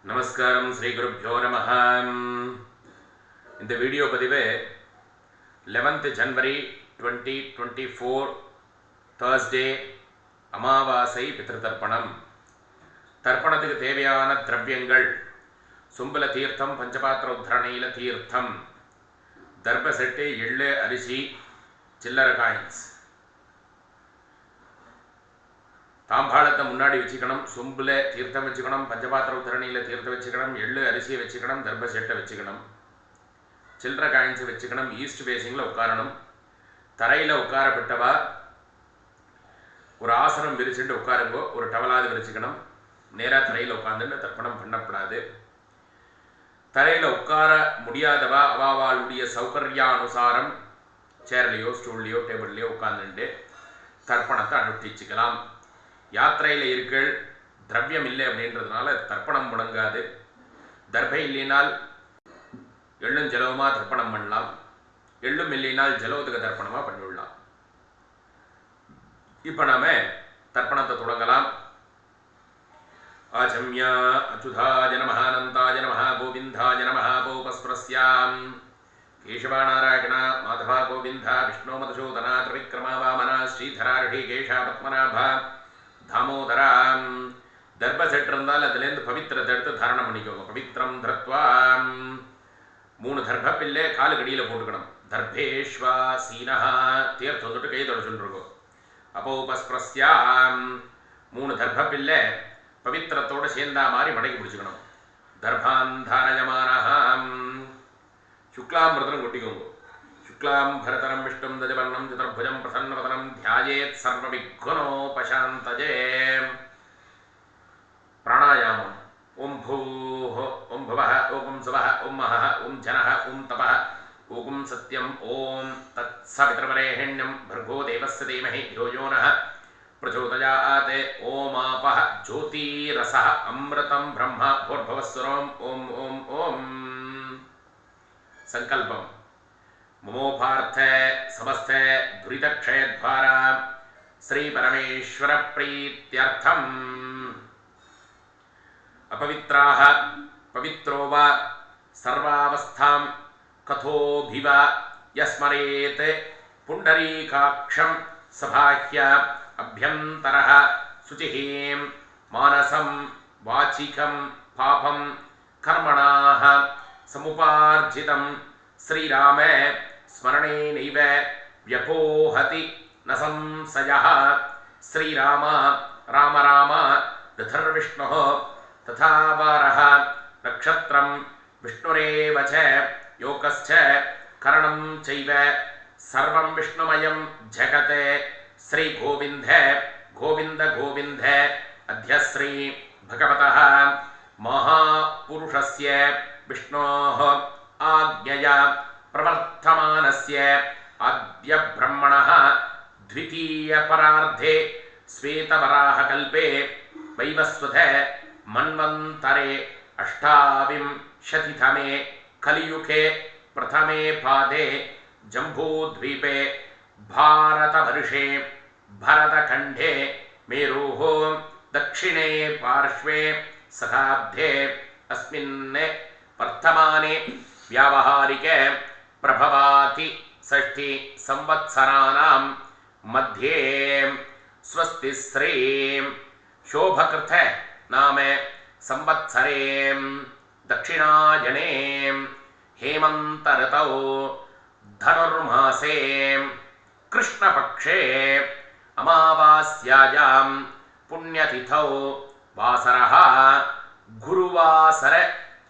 நமஸ்காரம் ஸ்ரீ குருப்யோ நமஹ. இந்த வீடியோ பதிவு 11th January 2024 Thursday அமாவாசை பித்ருதர்ப்பணம். தர்ப்பணத்துக்கு தேவையான திரவியங்கள்: சும்பல தீர்த்தம், பஞ்சபாத்திர உத்தரணையில தீர்த்தம், தர்ப செட்டு, எள்ளு, அரிசி, சில்லற காயின்ஸ். தாம்பாளத்தை முன்னாடி வச்சுக்கணும். சொம்புல தீர்த்தம் வச்சுக்கணும், பஞ்சபாத்திர உத்தரணியில் தீர்த்தம் வச்சுக்கணும், எள்ளு அரிசியை வச்சுக்கணும், தர்ப செட்டை வச்சுக்கணும், சில்லற காயின்ஸை வச்சுக்கணும். ஈஸ்ட் ஃபேஸிங்கில் உட்காரணும். தரையில் உட்காரப்பட்டவா ஒரு ஆசனம் விரிச்சுட்டு உட்காருங்கோ. ஒரு டவலாவது விரிச்சுக்கணும். நேராக தரையில் உட்காந்துட்டு தர்ப்பணம் பண்ணக்கூடாது. தரையில் உட்கார முடியாதவா அவாவாளுடைய சௌகர்யானுசாரம் சேர்லையோ ஸ்டூல்லையோ டேபிள்லையோ உட்காந்துட்டு தர்ப்பணத்தை அனுஷ்டிச்சுக்கலாம். யாத்திரையில் இருக்கள், திரவியம் இல்லை அப்படின்றதுனால தர்ப்பணம் முடங்காது. தர்பை இல்லைனால் எள்ளும் ஜலவுமா தர்ப்பணம் பண்ணலாம். எள்ளும் இல்லைனால் ஜலவத்துக்கு தர்ப்பணமாக பண்ணிவிடலாம். இப்போ நாம தர்ப்பணத்தை தொடங்கலாம். ஆச்சம்யா அச்சுதாய நமஹ, அனந்தாய நமஹ, கோவிந்தாய நமஹ, கோபஸ்பிரஸ்யாம் கேசவாநாராயண மாதவா கோவிந்தா விஷ்ணு மதுசூதனா திரிவிக்ரமா வாமனா ஸ்ரீதரா ரிஷிகேஷா பத்மநாபா தாமோதராம். தர்ப செட் இருந்தால் அதுலேருந்து பவித்திரத்தை எடுத்து தாரணம் பண்ணிக்கோங்க. பவித்திரம் தர்த்வா 3 தர்ப பில்லை காலு கடியில் போட்டுக்கணும். தர்பேஷ்வா சீனஹா தீர்த்து வந்துட்டு கை தொடச்சுருக்கோம். அப்போ உபஸ்பிரஸ்யாம் 3 தர்ப பில்லை பவித்திரத்தோடு சேர்ந்தா மாதிரி மடக்கி பிடிச்சிக்கணும். தர்பாந்தாரயமானஹாம் சுக்லாம்பிரதனம் கொட்டிக்கோங்க. சுக்லாம் பரதரம் விஷ்ணும் தஜவர்ணம் சதுர்புஜம் பிரசன்னவதனம் தியாயேத் சர்வவிக்னோபசாந்தஜே. பிராணாயாமம்: ஓம் பூஹ ஓம் புவஹ ஓம் சுவஹ ஓம் மஹஹ ஓம் ஜனஹ ஓம் தபஹ ஓம் சத்யம் ஓம் தத் சவித்ரவரேண்யம் भर्गो देवस्य धीमहि धियो यो नः प्रचोदयात्. ओमापः ज्योतिरसः अमृतं ब्रह्म भूर्भुवस्सुरोम ओम ओम ओम. संकल्पम: ममोपार्थ समस्त दुरितक्षय द्वारा श्री परमेश्वर प्रीत्यर्थम अपवित्राः पवित्रो वा सर्वावस्थां कथोभिव यस्मरेत् पुंडरीकाक्षं सभाह्य अभ्यन्तरः शुचिः मानसं वाचिकं पापं कर्मणाः समुपार्जितं श्रीराम स्मरणेनैव व्यपोहति न संशयः. श्रीराम राम राम रथर्विष्णुः तथा वारः नक्षत्रं विष्णुरेव च योगश्च करणं चैव सर्वं विष्णुमयं जगत्. श्री गोविन्द गोविन्द गोविन्द अद्य श्री भगवतः महापुरुषस्य विष्णोः आज्ञया प्रवर्तमानस्य अद्य ब्रह्मणः द्वितीय परार्धे श्वेतवराहकल्पे वैवस्वत मन्वन्तरे अष्टाविंशतितमे कलियुगे प्रथमे पादे जम्बूद्वीपे भारतवर्षे भरतखण्डे मेरोः दक्षिणे पार्श्वे शताब्दे अस्मिन् वर्तमाने व्यावहारिक प्रभवाति षष्ठी संवत्सराणां मध्ये स्वस्ति श्री शोभकृत नाम संवत्सरे दक्षिणायने हेमंत ऋतौ धनुर्मासे कृष्णपक्षे अमावास्यायां पुण्यतिथौ वासरः गुरुवासर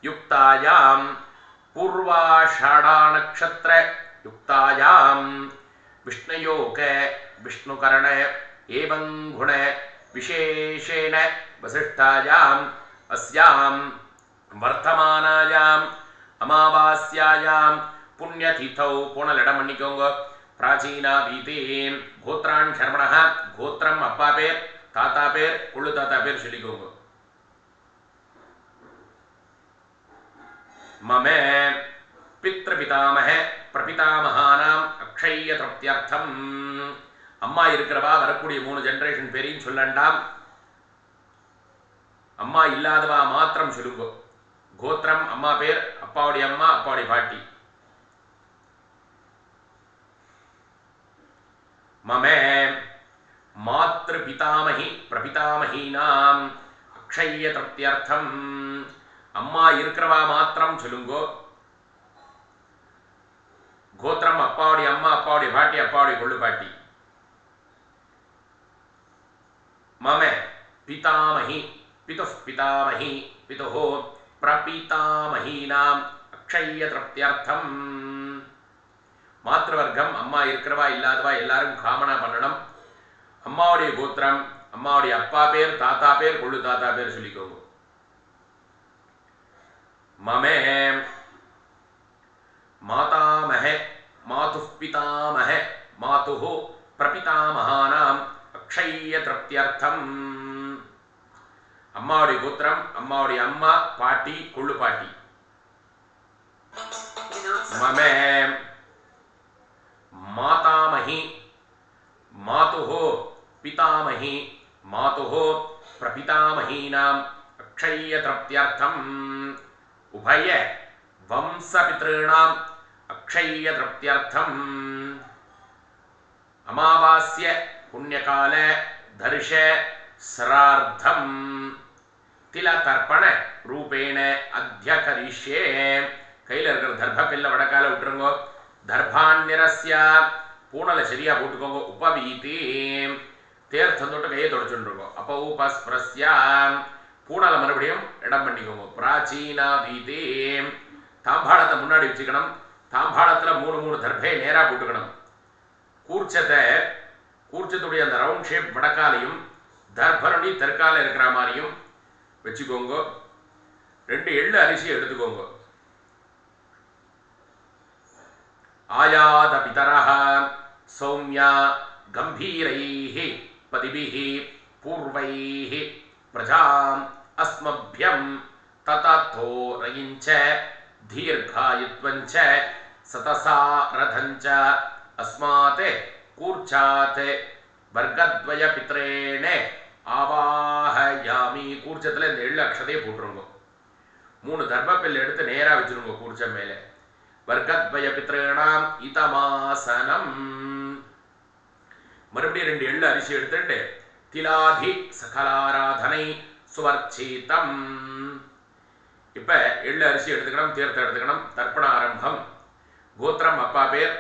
युक्तायां पूर्वाषाढ़ा नक्षत्र युक्तायां विष्णुयोग विष्णुकरण एवं गुण विशेषेण वसिष्ठायां अस्यां वर्तमानायां अमावास्यायां पुण्यतिथौ पूर्णलडम பண்ணிக்கோங்க. प्राचीना वीति गोत्रान् शर्मणः गोत्रम अप्पा पेर ताता पेर कुल्लु ताता पेर சொல்லிக்கோங்க. मम पितृपितामह प्रपितामहानाम अक्षय तृप्त्यर्थम. अम्मा இருக்கிறவா வரக்கூடிய 3 ஜெனரேஷன் பேரையும் சொல்லண்டாம். அம்மா இல்லாதவா மாத்திரம் சொல்லுங்க. கோத்திரம் அம்மா பேர், அப்பாவுடைய அம்மா, அப்பாவுடைய பாட்டி. மமே மாத்ரு பிதாமகி பிரபிதாமகீனாம் அக்ஷய திருப்தியர்த்தம். அம்மா இருக்கிறவா மாத்திரம் சொல்லுங்கோ. கோத்திரம் அப்பாவுடைய அம்மா, அப்பாவுடைய பாட்டி, அப்பாவுடைய கொள்ளு பாட்டி. மம பிதாமகி பிதுः பிதாமகி பிதுः பிரபிதாமகீனாம் அக்ஷய திருப்தியர்த்தம். மாத்திருவர்க்கம் அம்மா இருக்கிறவா இல்லாதவா எல்லாரும் காமனா பண்ணணும். அம்மாவுடைய கோத்திரம், அம்மாவுடைய அப்பா பேர், தாத்தா பேர், கொள்ளு தாத்தா பேர் சொல்லிக்கோங்க. மமே மாதாமஹ மாதுः பிதாமஹ மாதுः பிரபிதாமகானாம் அக்ஷய திருப்தியர்த்தம். அம்மாவுடைய கோத்திரம், அம்மாவுடைய அம்மா, பாட்டி, கொள்ளு பாட்டி. மமே மாதாமஹி மாதுः பிதாமஹி மாதுः பிரபிதாமகீனாம் அக்ஷய திருப்தியர்த்தம். உபய வம்சபித்ருணாம் அக்ஷய திருப்தியர்த்தம். அமாவாஸ்ய புண்ணியகால தர்ஷ ஸ்ரார்த்தம் தில தர்ப்பண ரூபேண அத்தியகரிஷ்யே. கையில் இருக்கிற தர்ப பில்ல வடக்கால விட்டுருங்கோ. தர்பான்யரஸ்ய பூனலை சரியா போட்டுக்கோங்க. உபவீதி தேர்த்தம் தொட்டு கையை தொடச்சுருக்கோம். அப்போ உபஸ்பிரஸ்யா பூனலை மறுபடியும் இடம் பண்ணிக்கோங்க. பிராச்சீனா வீதி தாம்பாளத்தை முன்னாடி வச்சுக்கணும். தாம்பாளத்தில் 3 தர்பையை நேராக போட்டுக்கணும். கூர்ச்சத்துடைய அந்த ரவுண்ட் ஷேப் வடக்காலையும் தர்பனுடைய தெற்கால இருக்கிற மாதிரியும் வச்சுக்கோங்க. 2 எள்ளு அரிசி எடுத்துக்கோங்க. ஆயாத பிதரஹ சௌமியா கம்பீரைஹி பதிபிஹி பூர்வைஹி பிரஜாம் அஸ்மப்யம் தததோ ரயிஞ்ச தீர்காயுத்வஞ்ச சதசா ரதஞ்ச அஸ்மாத் கூர்ச்சாத் வர்க்கத்வய பித்ரேணே ஆவாஹயாமி. கூர்ச்சத்தில் இந்த எள்ளு அக்ஷதையை போட்டுருங்க. 3 தர்பப்பில் எடுத்து நேராக வச்சிருங்க கூர்ச்சம் மேலே. வர்க்கத்வய பித்ரேணாம் இதமாசனம். மறுபடியும் 2 எள்ளு அரிசி எடுத்துட்டு திலாதி சகலாராதனை சுவர்ச்சிதம். இப்ப எள்ளு அரிசி எடுத்துக்கணும், தீர்த்தம் எடுத்துக்கணும். தர்ப்பண ஆரம்பம். கோத்திரம் அப்பா பேர்.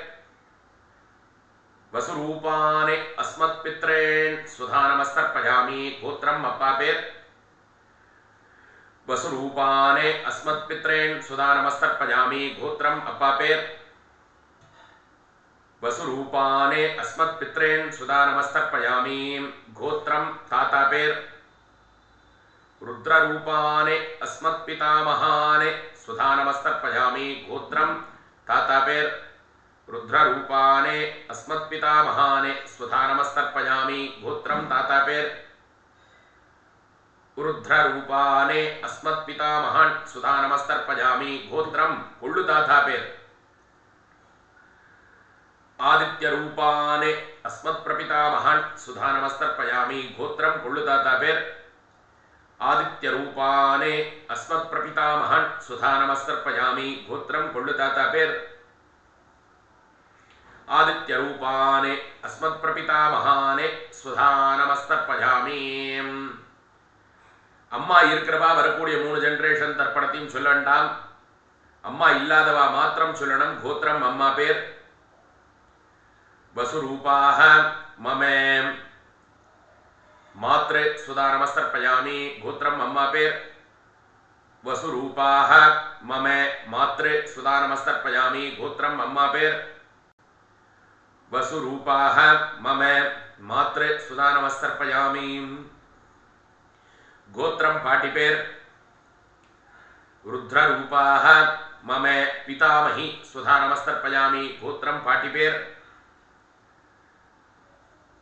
வசுரூபானே அஸ்மத் பித்ரேன் சுதானமஸ்தர்ப்பயாமி. கோத்திரம் அப்பா பேர். வசுரூபானே அஸ்மத் பித்ரேன் சுதானமஸ்தர்ப்பயாமி. கோத்திரம் அப்பா பேர். வசுரூபானே அஸ்மத் பித்ரேன் சுதானமஸ்தர்ப்பயாமி. கோத்திரம் தாத்தா பேர். ருத்ரரூபானே அஸ்மத் பிதாமகானே சுதானமஸ்தர்ப்பயாமி. கோத்திரம் தாத்தா பேர். ருத்ரரூபானே அஸ்மத் பிதாமகானே சுதானமஸ்தர்ப்பயாமி. கோத்திரம் தாத்தா பேர். ருத்ரரூபானே அஸ்மத் பிதாமகான் சுதானமஸ்தர்ப்பயாமி. கோத்திரம் கொள்ளு தாத்தா பேர். ஆதித்ய ரூபானே அஸ்மத் பிரபிதாமகான் சுதானமஸ்தர்ப்பயாமி. கோத்திரம் கொள்ளு தாத்தா பேர். ஆதித்ய ரூபானே அஸ்மத் பிரபிதாமகான் சுதானமஸ்தர்ப்பயாமி. கோத்திரம் கொள்ளு தாத்தா பேர். ஆதித்ய ரூபானே அஸ்மத் பிரபிதாமகானே சுதானமஸ்தர்ப்பயாமி. அம்மா இருக்கிறவா வரக்கூடிய 3 ஜெனரேஷன் தர்ப்பணத்தையும் சொல்ல வேண்டாம். அம்மா இல்லாதவா மாத்திரம் சொல்லணும். கோத்திரம் அம்மா பேர். வசுரூபாஹ மமே மாத்ரு சுதானமஸ்தர்ப்பயாமி. கோத்திரம் அம்மா பேர். வசுரூபாஹ மமே மாத்ரு சுதானமஸ்தர்ப்பயாமி. கோத்திரம் அம்மா பேர். வசுரூபாஹ மமே மாத்ரு சுதானமஸ்தர்ப்பயாமி. கோத்திரம் பாட்டி பேர். ருத்ரரூபாஹ மமே பிதாமஹி சுதானமஸ்தர்ப்பயாமி. கோத்திரம் பாட்டி பேர்.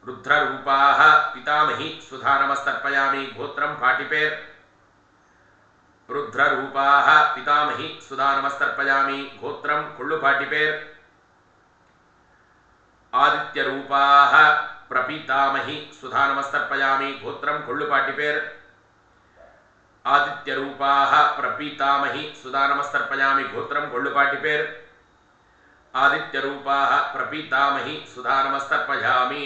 ருத்ரரூபாஹ பிதாமஹி சுதானமஸ்தர்ப்பயாமி. கோத்திரம் பாட்டி பேர். ருத்ரரூபாஹ பிதாமஹி சுதானமஸ்தர்ப்பயாமி. கோத்திரம் கொள்ளு பாட்டி பேர். ஆதித்ய ரூபாஹ பிரபிதாமஹி சுதானமஸ்தர்ப்பயாமி. கோத்திரம் கொள்ளு பாட்டி பேர். ஆதித்ய ரூபாக பிரபீதாமகி சுதா நமஸ்தர்ப்பயாமி கோத்திரம் கொள்ளுப்பாட்டி பேர் ஆதித்ய ரூபாக பிரபீதாமகி சுதா நமஸ்தர்ப்பயாமி.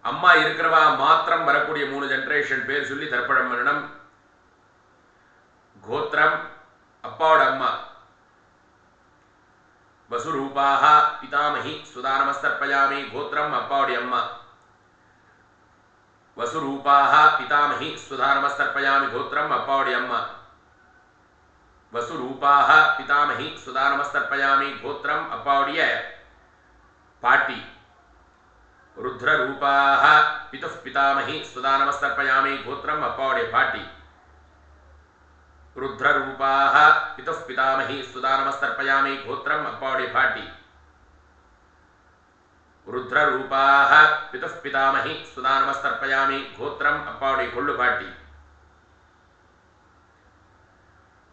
அம்மா இருக்கிறவா மாத்திரம் வரக்கூடிய 3 ஜெனரேஷன் பேர் சொல்லி தர்ப்பணம் பண்ணணும். கோத்திரம் அப்பாவோட அம்மா வசுரூபாக பிதாமகி சுதா நமஸ்தர்ப்பயாமி கோத்திரம் அப்பாவுடைய அம்மா வசுரூபாக பிதாமகி சுதா நமஸ்தர்ப்பயாமி கோத்திரம் அப்பாவுடைய அம்மா வசுரூபாக பிதாமகி சுதா நமஸ்தர்ப்பயாமி கோத்திரம் அப்பாவுடைய பாட்டி ருத்ரரூபாக பிதுः பிதாமகி சுதா நமஸ்தர்ப்பயாமி கோத்திரம் அப்பாவுடைய பாட்டி ருத்ரரூபாக பிதுः பிதாமகி சுதா நமஸ்தர்ப்பயாமி கோத்திரம் அப்பாவுடைய பாட்டி ருத்ரரூபாக பிதுः பிதாமகி சுதா நமஸ்தர்ப்பயாமி கோத்திரம் அப்பாவுடைய கொள்ளு பாட்டி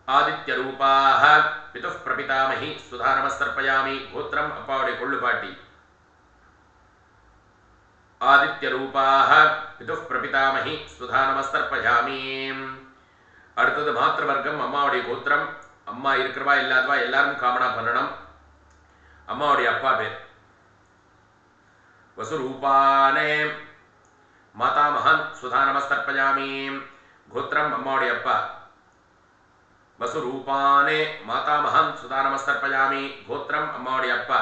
ஆதித்ய ரூபாக பிதுः பிரபிதாமகி சுதா நமஸ்தர்ப்பயாமி கோத்திரம் அப்பாவுடைய கொள்ளு பாட்டி ஆதித்ய ரூபாக பிதுः பிரபிதாமகி சுதா நமஸ்தர்ப்பயாமி. அடுத்தது மாத்திர வர்க்கம் அம்மாவுடைய கோத்திரம். அம்மா இருக்கிறவா இல்லாதவா எல்லாரும் காமனா பண்ணணும். அம்மாவுடைய அப்பா பேர் வசுரூபானே மாதாமகன் சுதா நமஸ்தர்ப்பயாமி கோத்திரம் அம்மாவுடைய அப்பா வசுரூபானே மாதாமகன் சுதா நமஸ்தர்ப்பயாமி கோத்திரம் அம்மாவுடைய அப்பா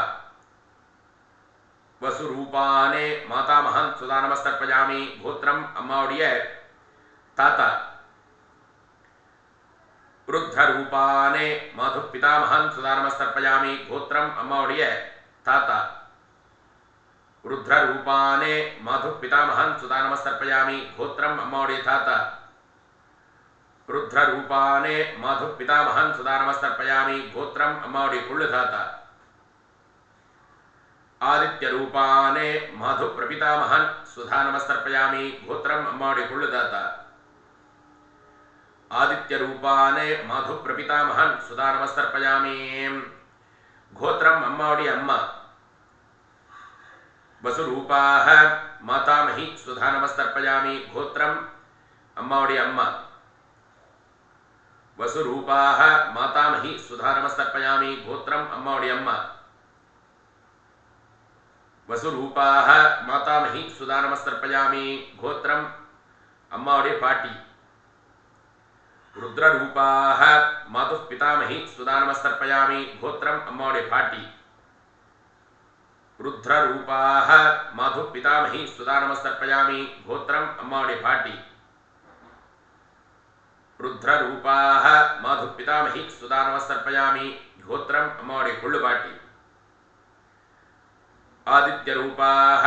வசுரூபானே மாதாமகன் சுதா நமஸ்தர்ப்பயாமி கோத்திரம் அம்மாவுடைய தாத்தா ருத்ரரூபானே மாது பிதாமகன் சுதா நமஸ்தர்ப்பயாமி கோத்திரம் அம்மாவுடைய தாத்தா ருத்ரரூபானே மாது பிதாமகன் சுதா நமஸ்தர்ப்பயாமி கோத்திரம் அம்மாவுடைய தாத்தா ருத்ரரூபானே மாது பிதாமகன் சுதா நமஸ்தர்ப்பயாமி கோத்திரம் அம்மாவுடைய கொள்ளு தாத்தா ஆதித்ய ரூபானே மாது பிரபிதாமகன் சுதா நமஸ்தர்ப்பயாமி கோத்திரம் அம்மாவுடைய கொள்ளு தாத்தா ஆதித்ய ரூபானே மாது பிரபிதாமகன் சுதா நமஸ்தர்ப்பயாமி கோத்திரம் அம்மாவுடைய அம்மா வசுரூபாக மாதாமகி சுதா நமஸ்தர்ப்பயாமி கோத்திரம் அம்மாவுடைய அம்மா வசுரூபாக மாதாமகி சுதா நமஸ்தர்ப்பயாமி கோத்திரம் அம்மாவுடைய அம்மா வசுரூபாக மாதாமகி சுதா நமஸ்தர்ப்பயாமி கோத்திரம் அம்மாவுடைய பாட்டி ருத்ரரூபாக மாது பிதாமகி சுதா நமஸ்தர்ப்பயாமி கோத்திரம் அம்மாவுடைய பாட்டி ருத்ரரூபாக மாது பிதாமகி சுதா நமஸ்தர்ப்பயாமி கோத்திரம் அம்மாவுடைய பாட்டி ருத்ரரூபாக மாது பிதாமகி சுதா நமஸ்தர்ப்பயாமி கோத்திரம் அம்மாவுடைய கொள்ளு பாட்டி ஆதித்ய ரூபாக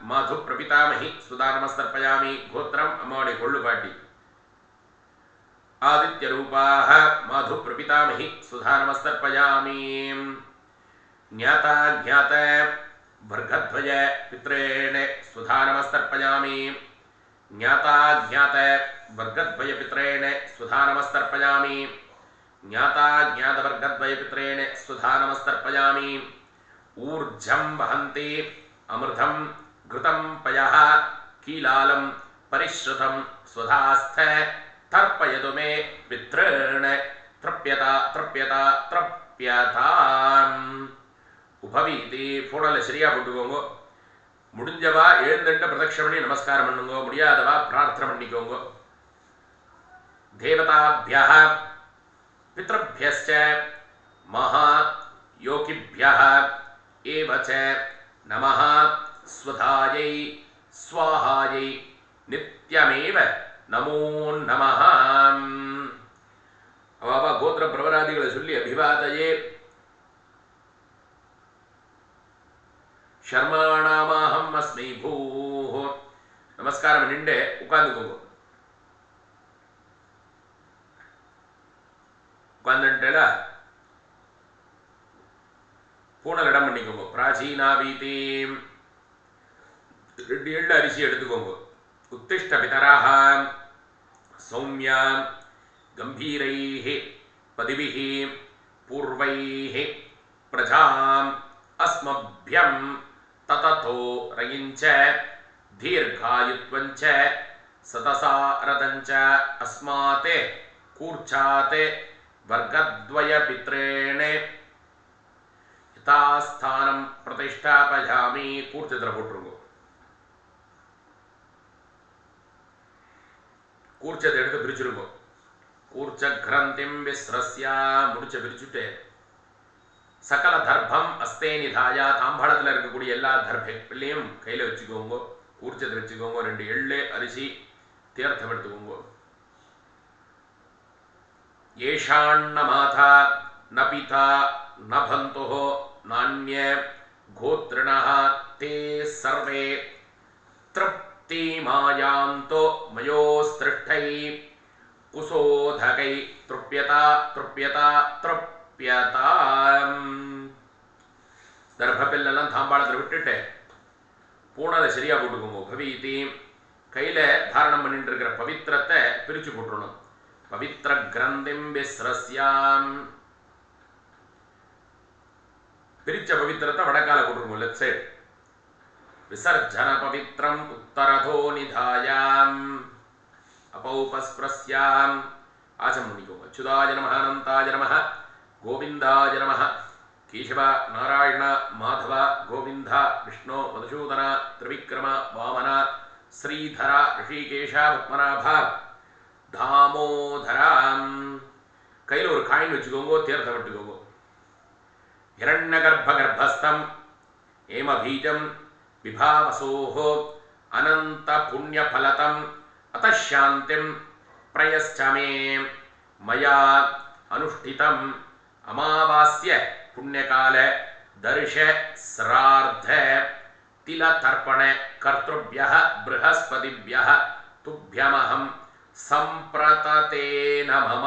மாது பிரபிதாமகி சுதா நமஸ்தர்ப்பயாமி கோத்திரம் அம்மாவுடைய கொள்ளு பாட்டி ஆதித்ய ரூபாக மாது பிரபிதாமகி சுதா நமஸ்தர்ப்பயாமி. ஞாதா ஞாத வர்கத்வய பித்ரேண சுதா நமஸ்தர்ப்பயாமி ஞாதா ஞாத வர்கத்வய பித்ரேண சுதா நமஸ்தர்ப்பயாமி ஞாதா ஞாத வர்கத்வய பித்ரேண சுதா நமஸ்தர்ப்பயாமி. ஊர்ஜம் வஹந்தி அமிர்தம் கிருதம் பயः கீலாலம் பரிஷ்ருதம் சுதாஸ்த தர்ப்பயது மே பித்ரேண த்ரப்யதா த்ரப்யதா த்ரப்யதாம். உபவீதி போடல சரியா போட்டுக்கோங்க. முடிஞ்சவா எழுந்துட்டு பிரதட்சணம் பண்ணி நமஸ்காரம் பண்ணுங்க. முடியாதவா பிரார்த்தனை பண்ணிக்கோங்க. தேவதாபியः பித்ருभ्यश्च மகா யோகிभ्यः ஏவச்ச நமः ஸ்வதாயை ஸ்வாஹாயை நித்யமேவ நமோ நமः. அவ கோத்திர பிரவராதிகளை சொல்லி அபிவாதையே ஷர்மாணாமாஹம் அஸ்மை பூஹோ நமஸ்காரம் பண்ணிட்டு உட்கார்ந்துக்கோங்க. உட்கார்ந்துட்டல பூனல் இடம் பண்ணிக்கோங்க. பிராச்சீனா வீதி 2 எள்ளு அரிசி எடுத்துக்கோங்க. உத்திஷ்ட பிதராஹ சௌமியா கம்பீரைஹ பதிபிஹ பூர்வைஹ பிரஜாம் அஸ்மப்யம் தததோ ரயிஞ்ச தீர்காயுத்வஞ்ச सतसारदञ्च अस्माते कूर्चाते वर्गद्वय पित्रेणे यथास्थानं प्रतिष्ठापयामि கூர்ச்சத்துல போட்டுருங்க. கூர்ச்சத்தை எடுத்து பிரிச்சிருங்க. கூர்ச்ச கிரந்திம் விஸ்ரஸ்யா முடிச்ச பிரிச்சுட்டு சகல தர்ப்பம் அஸ்தே நிதாயா தாம்பாளத்தில் இருக்கக்கூடிய எல்லா தர்ப்பங்களையும் கையில் வச்சுக்கோங்க. கூர்ச்சத்தை வச்சுக்கோங்க. 2 எள்ளு அரிசி தீர்த்தம் எடுத்துக்கோங்க. ஏஷாண்ண மாதா ந பிதா ந பந்தோ நான்ய கோத்ரிணः தே சர்வே திருப்தி மாயாந்தோ மயோஸ்திருஷ்டை குசோதகை திருப்யதா திருப்யதா திருப்யதா. தர்ப்பெல்லாம் தாம்பாளத்தில் விட்டுட்டு பூனதை சரியா போட்டுக்கோங்க. பவீதி கையில தாரணம் பண்ணிட்டு இருக்கிற பவித்திரத்தை பிரிச்சு போட்டுடணும். பவித்ர கிரந்திம் விஸ்ரஸ்யாம் பிரிச்ச பவித்திரத்தை வடக்கால போட்டுருங்க. Left side. விசர்ஜன பவித்ரம் உத்தரதோ நிதாயாம் अपौपस्प्रस्याम् आचमन பண்ணிக்கோங்க. அச்சுதாய நமஹ அனந்தாய நமஹ கோவிந்தாய நமஹ கேசவ நாராயண மாதவ கோவிந்த விஷ்ணு மதுசூதன திரிவிக்ரம வாமன ஸ்ரீதர ரிஷிகேஷ பத்மநாப தாமோதர. கையில் ஒரு காயின் வச்சுக்கோங்க. தீர்த்தம் விட்டுக்கோங்க. हिरण्यगर्भ गर्भस्थम एम बीजम विभावसोहो अनंत पुण्य फलतम अतः शांतिम प्रयश्च मे मया अनुष्ठितम अमावास्य पुण्यकाल दर्श श्रार्ध तिल तर्पण कर्तृभ्यः बृहस्पतिभ्यः तुभ्यमहं संप्रतते नमः.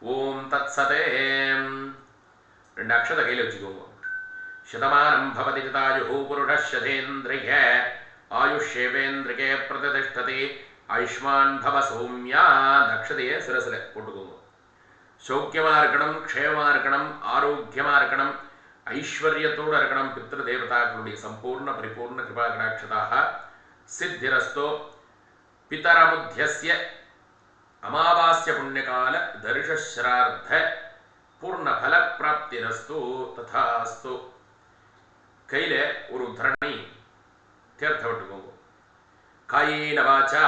ओम तत्सते. 2 அக்ஷத கையில் வச்சுக்கோங்க. शतमानं भवति जतायुः पुरुषः शतेन्द्रिय आयुष्येवेन्द्रिके प्रतिष्ठति आयुष्मान् भव सौम्या. அக்ஷதையை சிரசில் போட்டுக்கோங்க. சௌக்கியமாக இருக்கணும், க்ஷேமமாக இருக்கணும், ஆரோக்கியமாக இருக்கணும், ஐஸ்வர்யத்தோடு இருக்கணும். பித்ரு தேவதாக்களுடைய சம்பூர்ண பரிபூர்ண கிருபா கடாட்சதாக சித்திரஸ்தோ. பிதரமுத்தியஸ்ய அமாவாஸ்ய புண்ணியகால தர்ஷஸ்ரார்த்த பூர்ண பல பிராப்திரஸ்து ததாஸ்து. கையில ஒரு தரணி தீர்த்த விட்டுக்கோங்க. காயேன வாசா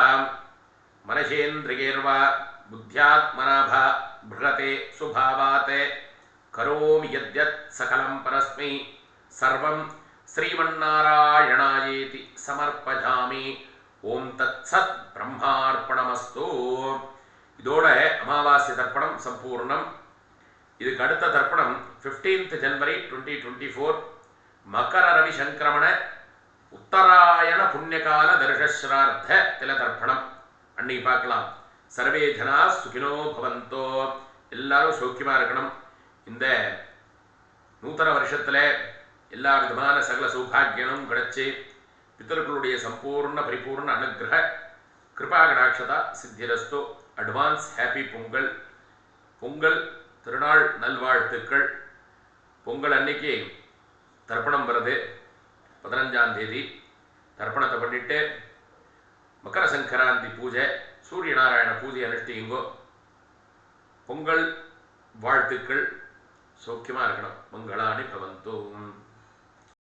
மனசேந்திரியேர்வா புத்தியாத்மனாபா பிருகதே சுபாவாத் கரோமி யத்யத் சகலம் பரஸ்மை சர்வம் ஸ்ரீமன்னாராயணாயேதி சமர்ப்பயாமி. ஓம் தத்சத் பிரம்மார்ப்பணமஸ்து. இதோட அமாவாஸ்ய தர்ப்பணம் சம்பூர்ணம். இதுக்கு அடுத்த தர்ப்பணம் 15th January 2024 மகர ரவி சங்கிரமண உத்தராயண புண்ணியகால தர்ஷஸ்ரார்த்த தில தர்ப்பணம். அன்னைக்கு பார்க்கலாம். சர்வே ஜனா சுகினோ பவந்தோ. எல்லாரும் சௌக்கியமா இருக்கணும். இந்த நூத்தன வருஷத்துல எல்லா விதமான சகல சௌபாகியனும் கிடைச்சி பித்தர்களுடைய சம்பூர்ண பரிபூர்ண அனுகிரக கிருபா கடாட்சதா சித்திரஸ்து. Advance happy Pongal. பொங்கல் திருநாள் நல்வாழ்த்துக்கள். பொங்கல் அன்னைக்கு தர்ப்பணம் வருது 15ஆம் தேதி. தர்ப்பணத்தை பண்ணிட்டு மகர சங்கராந்தி பூஜை சூரிய நாராயண பூஜை அனுஷ்டிங்கோ. பொங்கல் வாழ்த்துக்கள். சௌக்கியமா இருக்கணும். மங்களானி பவந்தோ.